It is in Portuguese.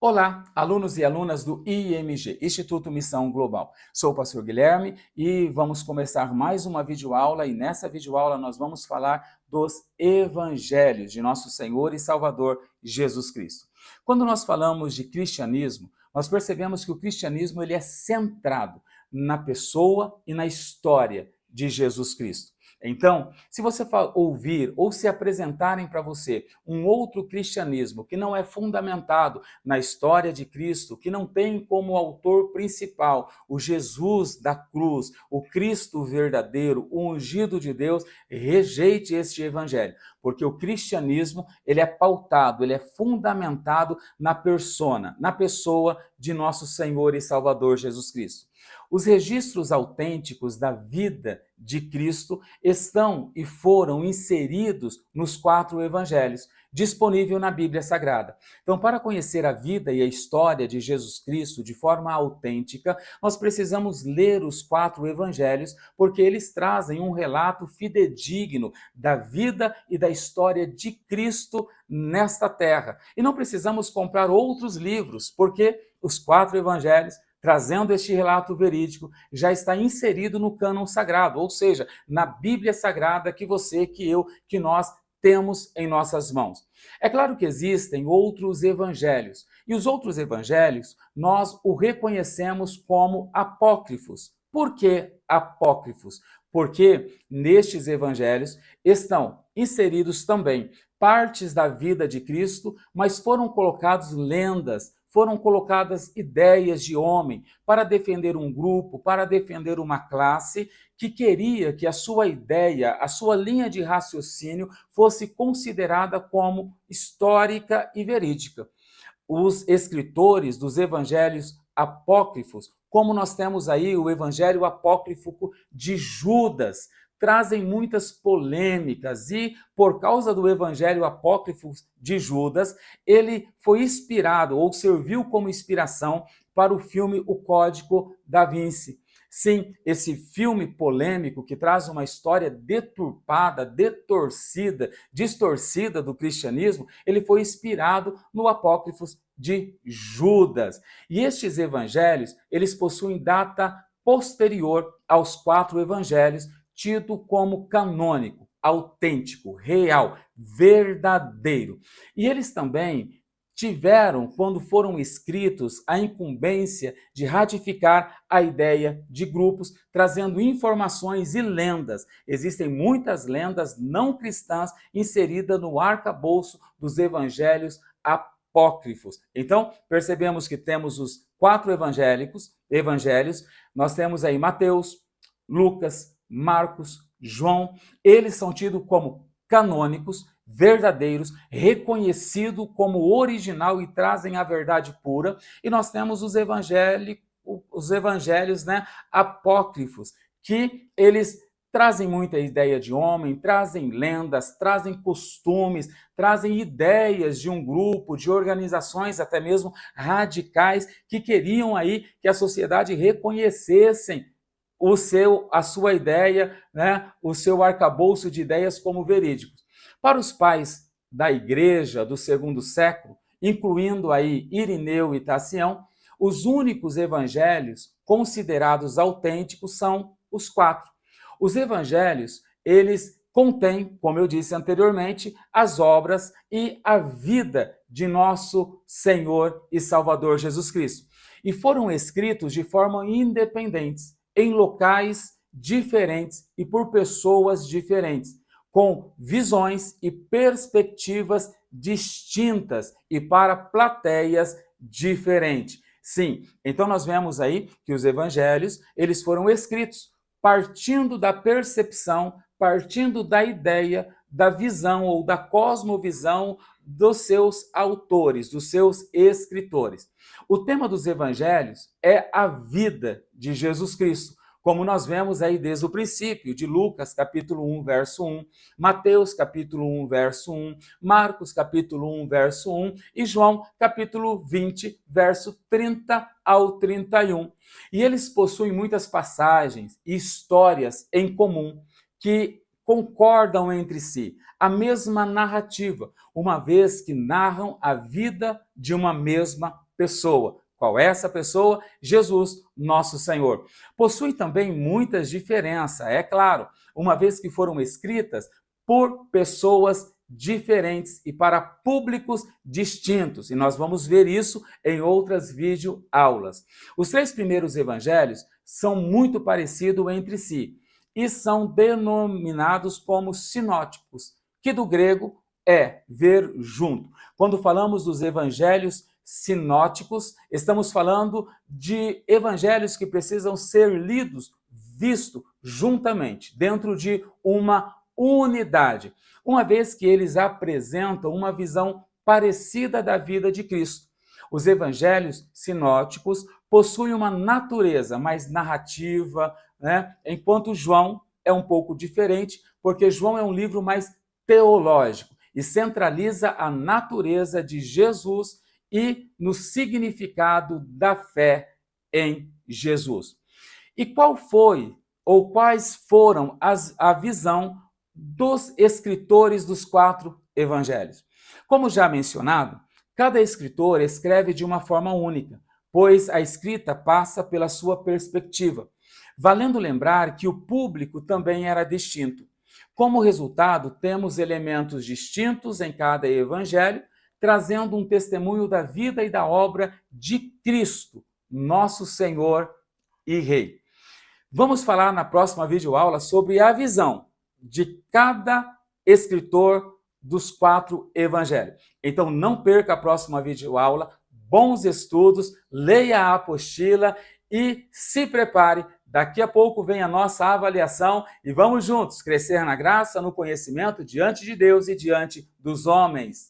Olá, alunos e alunas do IMG, Instituto Missão Global. Sou o pastor Guilherme e vamos começar mais uma videoaula e nessa videoaula nós vamos falar dos evangelhos de nosso Senhor e Salvador Jesus Cristo. Quando nós falamos de cristianismo, nós percebemos que o cristianismo ele é centrado na pessoa e na história de Jesus Cristo. Então, se você ouvir ou se apresentarem para você um outro cristianismo que não é fundamentado na história de Cristo, que não tem como autor principal o Jesus da cruz, o Cristo verdadeiro, o ungido de Deus, rejeite este evangelho, porque o cristianismo, ele é pautado, ele é fundamentado na persona, na pessoa de nosso Senhor e Salvador Jesus Cristo. Os registros autênticos da vida de Cristo estão e foram inseridos nos 4 evangelhos, disponível na Bíblia Sagrada. Então, para conhecer a vida e a história de Jesus Cristo de forma autêntica, nós precisamos ler os 4 evangelhos, porque eles trazem um relato fidedigno da vida e da história de Cristo nesta terra. E não precisamos comprar outros livros, porque os 4 evangelhos trazendo este relato verídico, já está inserido no cânon sagrado, ou seja, na Bíblia Sagrada que você, que eu, que nós temos em nossas mãos. É claro que existem outros evangelhos, e os outros evangelhos nós o reconhecemos como apócrifos. Por que apócrifos? Porque nestes evangelhos estão inseridos também partes da vida de Cristo, mas foram colocadas lendas, foram colocadas ideias de homem para defender um grupo, para defender uma classe que queria que a sua ideia, a sua linha de raciocínio fosse considerada como histórica e verídica. Os escritores dos evangelhos apócrifos, como nós temos aí o evangelho apócrifo de Judas, trazem muitas polêmicas e, por causa do evangelho apócrifo de Judas, ele foi inspirado ou serviu como inspiração para o filme O Código da Vinci. Sim, esse filme polêmico que traz uma história deturpada, detorcida, distorcida do cristianismo, ele foi inspirado no apócrifo de Judas. E estes evangelhos, eles possuem data posterior aos 4 evangelhos, tido como canônico, autêntico, real, verdadeiro. E eles também tiveram, quando foram escritos, a incumbência de ratificar a ideia de grupos, trazendo informações e lendas. Existem muitas lendas não cristãs inseridas no arcabouço dos evangelhos apócrifos. Então, percebemos que temos os 4 evangelhos, nós temos aí Mateus, Lucas, Marcos, João, eles são tidos como canônicos, verdadeiros, reconhecidos como original e trazem a verdade pura. E nós temos os evangelhos, apócrifos, que eles trazem muita ideia de homem, trazem lendas, trazem costumes, trazem ideias de um grupo, de organizações até mesmo radicais que queriam aí que a sociedade reconhecessem a sua ideia, o seu arcabouço de ideias como verídicos. Para os pais da igreja do 2º século, incluindo aí Irineu e Tacião, os únicos evangelhos considerados autênticos são os 4. Os evangelhos, eles contêm, como eu disse anteriormente, as obras e a vida de nosso Senhor e Salvador Jesus Cristo. E foram escritos de forma independente, em locais diferentes e por pessoas diferentes, com visões e perspectivas distintas e para plateias diferentes. Sim, então nós vemos aí que os evangelhos, eles foram escritos partindo da percepção, partindo da ideia, da visão ou da cosmovisão dos seus autores, dos seus escritores. O tema dos evangelhos é a vida de Jesus Cristo, como nós vemos aí desde o princípio, de Lucas, capítulo 1, verso 1, Mateus, capítulo 1, verso 1, Marcos, capítulo 1, verso 1 e João, capítulo 20, verso 30 ao 31. E eles possuem muitas passagens e histórias em comum que concordam entre si, a mesma narrativa, uma vez que narram a vida de uma mesma pessoa. Qual é essa pessoa? Jesus, nosso Senhor. Possui também muitas diferenças, é claro, uma vez que foram escritas por pessoas diferentes e para públicos distintos. E nós vamos ver isso em outras videoaulas. Os 3 primeiros evangelhos são muito parecidos entre si e são denominados como sinóticos, que do grego é ver junto. Quando falamos dos evangelhos sinóticos, estamos falando de evangelhos que precisam ser lidos, visto juntamente, dentro de uma unidade, uma vez que eles apresentam uma visão parecida da vida de Cristo. Os evangelhos sinóticos possuem uma natureza mais narrativa, né? Enquanto João é um pouco diferente, porque João é um livro mais teológico e centraliza a natureza de Jesus e no significado da fé em Jesus. E qual foi, ou quais foram a visão dos escritores dos 4 evangelhos? Como já mencionado, cada escritor escreve de uma forma única, pois a escrita passa pela sua perspectiva, valendo lembrar que o público também era distinto. Como resultado, temos elementos distintos em cada evangelho, trazendo um testemunho da vida e da obra de Cristo, nosso Senhor e Rei. Vamos falar na próxima videoaula sobre a visão de cada escritor dos 4 evangelhos. Então não perca a próxima videoaula, bons estudos, leia a apostila e se prepare. Daqui a pouco vem a nossa avaliação e vamos juntos crescer na graça, no conhecimento diante de Deus e diante dos homens.